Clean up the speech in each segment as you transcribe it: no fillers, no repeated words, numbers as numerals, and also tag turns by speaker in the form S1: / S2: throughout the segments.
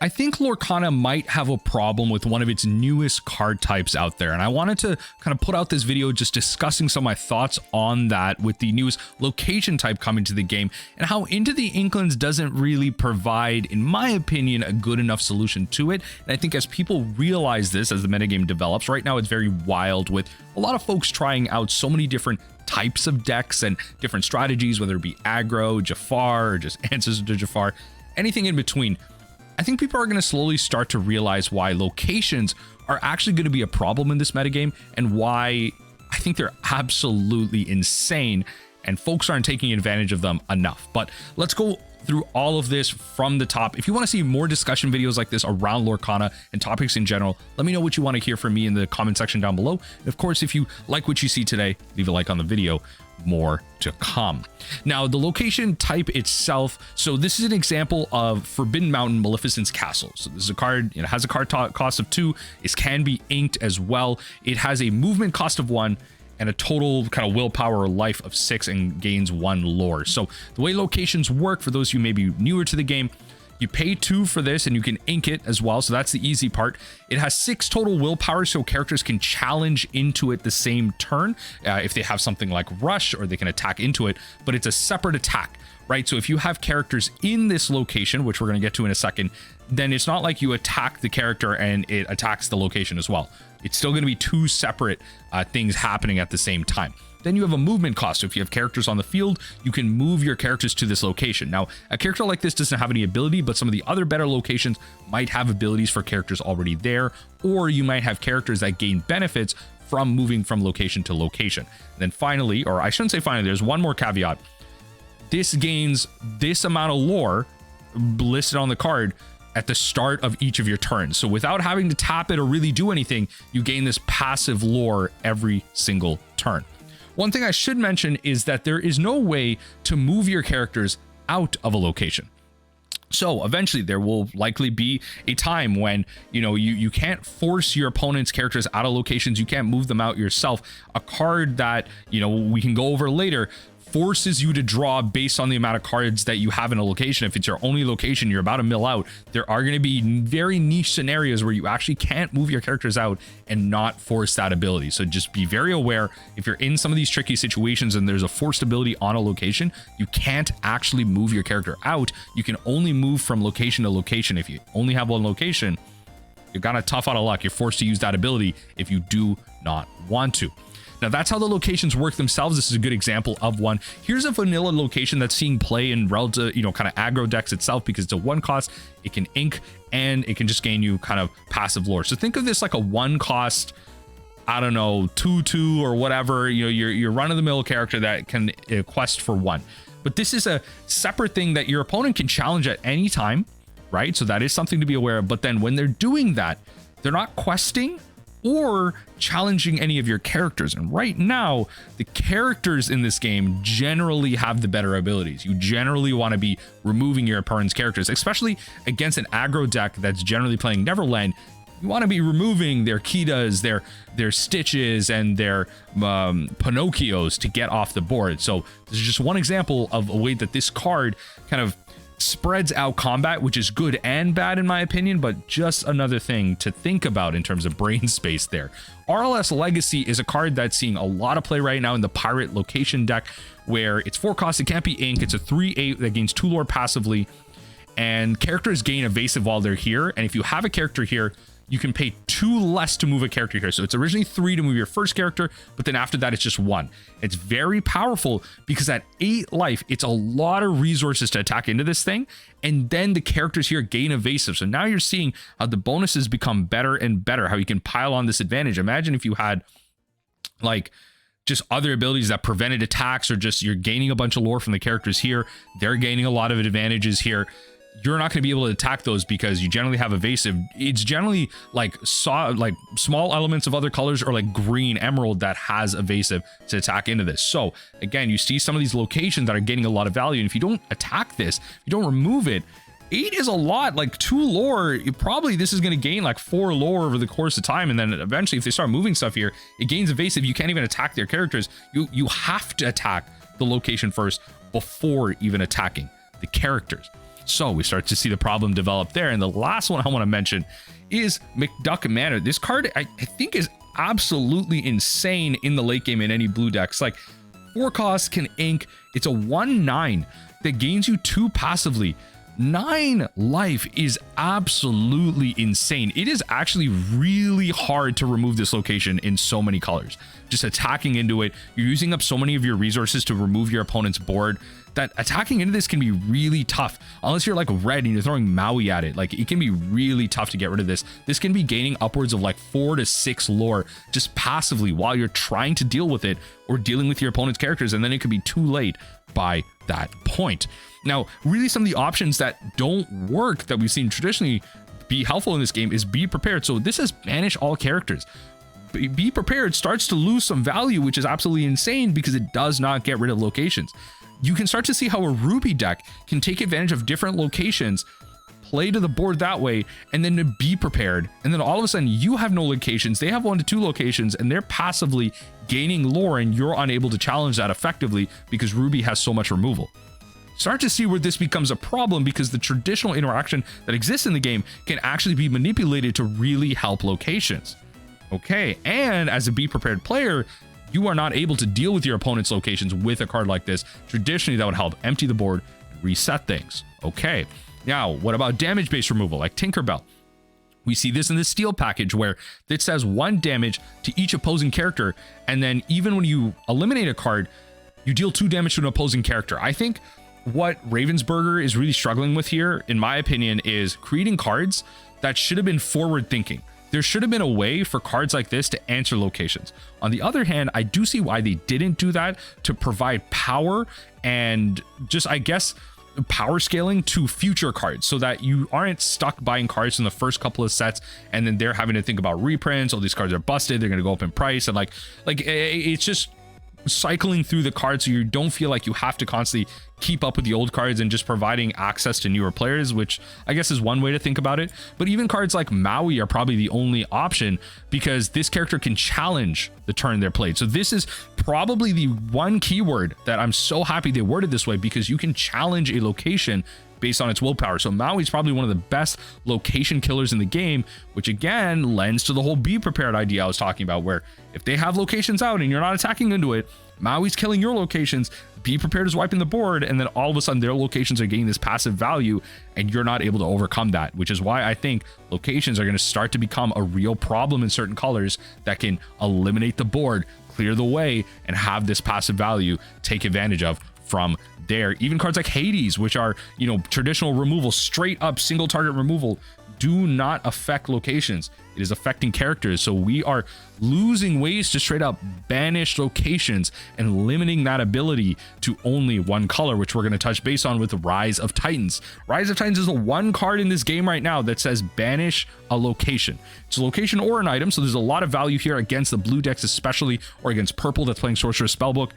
S1: I think Lorcana might have a problem with one of its newest card types out there, and I wanted to kind of put out this video just discussing some of my thoughts on that with the newest location type coming to the game, and how Into the Inklings doesn't really provide, in my opinion, a good enough solution to it. And I think as people realize this, as the metagame develops, right now it's very wild with a lot of folks trying out so many different types of decks and different strategies, whether it be aggro, Jafar, or just answers to Jafar, anything in between. I think people are going to slowly start to realize why locations are actually going to be a problem in this metagame, and why I think they're absolutely insane and folks aren't taking advantage of them enough. But let's go through all of this from the top. If you want to see more discussion videos like this around Lorcana and topics in general, let me know what you want to hear from me in the comment section down below. And of course, if you like what you see today, leave a like on the video. More to come. Now, the location type itself, so this is an example of Forbidden Mountain Maleficent's Castle. So this is a card, it has a card cost of 2, it can be inked as well. It has a movement cost of 1 and a total kind of willpower or life of 6, and gains 1 lore. So the way locations work, for those who may be newer to the game, you pay 2 for this and you can ink it as well. So that's the easy part. It has 6 total willpower, so characters can challenge into it the same turn if they have something like Rush, or they can attack into it, but it's a separate attack, right? So if you have characters in this location, which we're going to get to in a second, then it's not like you attack the character and it attacks the location as well. It's still going to be 2 separate things happening at the same time. Then you have a movement cost. So if you have characters on the field, you can move your characters to this location. Now, a character like this doesn't have any ability, but some of the other better locations might have abilities for characters already there, or you might have characters that gain benefits from moving from location to location. And then finally, or I shouldn't say finally, there's one more caveat. This gains this amount of lore listed on the card at the start of each of your turns. So without having to tap it or really do anything, you gain this passive lore every single turn. One thing I should mention is that there is no way to move your characters out of a location. So eventually there will likely be a time when, you can't force your opponent's characters out of locations. You can't move them out yourself. A card that, we can go over later, forces you to draw based on the amount of cards that you have in a location. If it's your only location you're about to mill out, there are going to be very niche scenarios where you actually can't move your characters out and not force that ability. So just be very aware, if you're in some of these tricky situations and there's a forced ability on a location, you can't actually move your character out. You can only move from location to location. If you only have one location, you're kind of tough out of luck. You're forced to use that ability if you do not want to. Now, that's how the locations work themselves. This is a good example of one. Here's a vanilla location that's seeing play in relative, kind of aggro decks itself, because it's a 1 cost, it can ink, and it can just gain you kind of passive lore. So think of this like a 1 cost, I don't know, 2/2 or whatever, your run-of-the-mill character that can quest for 1. But this is a separate thing that your opponent can challenge at any time, right? So that is something to be aware of. But then when they're doing that, they're not questing or challenging any of your characters. And right now, the characters in this game generally have the better abilities. You generally want to be removing your opponent's characters, especially against an aggro deck that's generally playing Neverland. You want to be removing their Kitas, their Stitches, and their Pinocchios to get off the board. So this is just one example of a way that this card kind of spreads out combat, which is good and bad in my opinion, but just another thing to think about in terms of brain space there. RLS Legacy is a card that's seeing a lot of play right now in the pirate location deck, where it's 4 costs, it can't be ink, it's a 3/8 that gains 2 lore passively, and characters gain evasive while they're here. And if you have a character here, you can pay 2 less to move a character here. So it's originally 3 to move your first character, but then after that, it's just 1. It's very powerful because at 8 life, it's a lot of resources to attack into this thing. And then the characters here gain evasive. So now you're seeing how the bonuses become better and better, how you can pile on this advantage. Imagine if you had like just other abilities that prevented attacks, or just you're gaining a bunch of lore from the characters here. They're gaining a lot of advantages here. You're not going to be able to attack those because you generally have evasive. It's generally like small elements of other colors, or like green emerald that has evasive to attack into this. So again, you see some of these locations that are getting a lot of value, and if you don't attack this, if you don't remove it, 8 is a lot. Like 2 lore, probably this is going to gain like 4 lore over the course of time, and then eventually if they start moving stuff here, it gains evasive. You can't even attack their characters. You have to attack the location first before even attacking the characters. So we start to see the problem develop there. And the last one I want to mention is McDuck Manor. This card I think is absolutely insane in the late game in any blue decks. Like 4 costs, can ink. It's a 1/9 that gains you 2 passively. 9 life is absolutely insane. It is actually really hard to remove this location in so many colors. Just attacking into it, you're using up so many of your resources to remove your opponent's board that attacking into this can be really tough. Unless you're like red and you're throwing Maui at it, like it can be really tough to get rid of this. This can be gaining upwards of like 4 to 6 lore just passively while you're trying to deal with it or dealing with your opponent's characters, and then it could be too late by that point. Now, really some of the options that don't work that we've seen traditionally be helpful in this game is Be Prepared. So this is banish all characters. Be Prepared starts to lose some value, which is absolutely insane because it does not get rid of locations. You can start to see how a Ruby deck can take advantage of different locations, play to the board that way, and then to Be Prepared. And then all of a sudden you have no locations, they have 1 to 2 locations, and they're passively gaining lore, and you're unable to challenge that effectively because Ruby has so much removal. Start to see where this becomes a problem because the traditional interaction that exists in the game can actually be manipulated to really help locations. Okay, and as a Be Prepared player, you are not able to deal with your opponent's locations with a card like this. Traditionally, that would help empty the board, reset things. Okay, now what about damage-based removal like Tinkerbell? We see this in the Steel package where it says 1 damage to each opposing character, and then even when you eliminate a card, you deal 2 damage to an opposing character. I think what Ravensburger is really struggling with here, in my opinion, is creating cards that should have been forward thinking. There should have been a way for cards like this to answer locations. On the other hand, I do see why they didn't do that, to provide power and just, I guess, power scaling to future cards so that you aren't stuck buying cards in the first couple of sets and then they're having to think about reprints. Oh, these cards are busted, they're going to go up in price, and like it's just cycling through the cards so you don't feel like you have to constantly keep up with the old cards and just providing access to newer players, which I guess is one way to think about it. But even cards like Maui are probably the only option because this character can challenge the turn they're played. So this is probably the one keyword that I'm so happy they worded this way, because you can challenge a location based on its willpower. So Maui's probably one of the best location killers in the game, which again lends to the whole Be Prepared idea I was talking about, where if they have locations out and you're not attacking into it, Maui's killing your locations, Be Prepared is wiping the board, and then all of a sudden their locations are gaining this passive value and you're not able to overcome that, which is why I think locations are going to start to become a real problem in certain colors that can eliminate the board, clear the way, and have this passive value take advantage of from there. Even cards like Hades, which are, you know, traditional removal, straight up single target removal, do not affect locations. It is affecting characters. So we are losing ways to straight up banish locations and limiting that ability to only one color, which we're going to touch base on with Rise of Titans. Rise of Titans is the one card in this game right now that says banish a location. It's a location or an item, so there's a lot of value here against the blue decks especially, or against purple that's playing Sorcerer's Spellbook.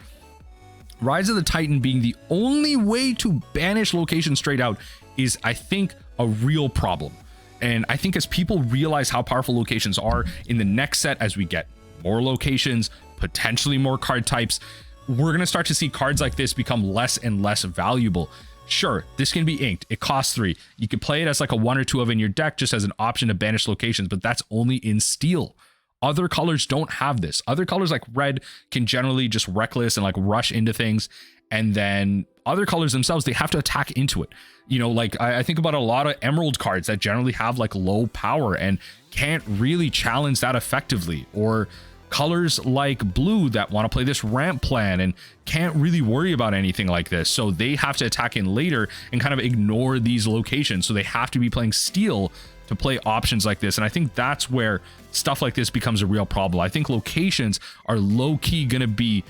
S1: Rise of the Titan being the only way to banish location straight out is, I think, a real problem. And I think as people realize how powerful locations are in the next set, as we get more locations, potentially more card types, we're going to start to see cards like this become less and less valuable. Sure, this can be inked. It costs 3. You can play it as like a 1 or 2 of in your deck just as an option to banish locations, but that's only in Steel. Other colors don't have this. Other colors like red can generally just reckless and like rush into things. And then other colors themselves, they have to attack into it. You know, like I think about a lot of emerald cards that generally have like low power and can't really challenge that effectively. Or colors like blue that want to play this ramp plan and can't really worry about anything like this. So they have to attack in later and kind of ignore these locations. So they have to be playing Steel to play options like this. And I think that's where stuff like this becomes a real problem. I think locations are low-key going to be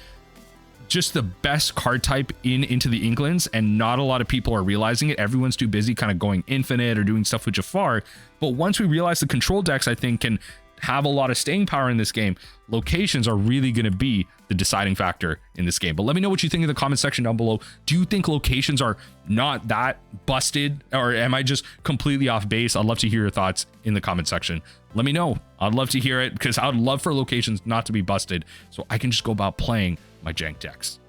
S1: just the best card type into the Inklands, and not a lot of people are realizing it. Everyone's too busy kind of going infinite or doing stuff with Jafar. But once we realize the control decks, I think, can have a lot of staying power in this game, locations are really going to be the deciding factor in this game. But let me know what you think in the comment section down below. Do you think locations are not that busted, or am I just completely off base? I'd love to hear your thoughts in the comment section. Let me know. I'd love to hear it, because I would love for locations not to be busted so I can just go about playing my jank decks.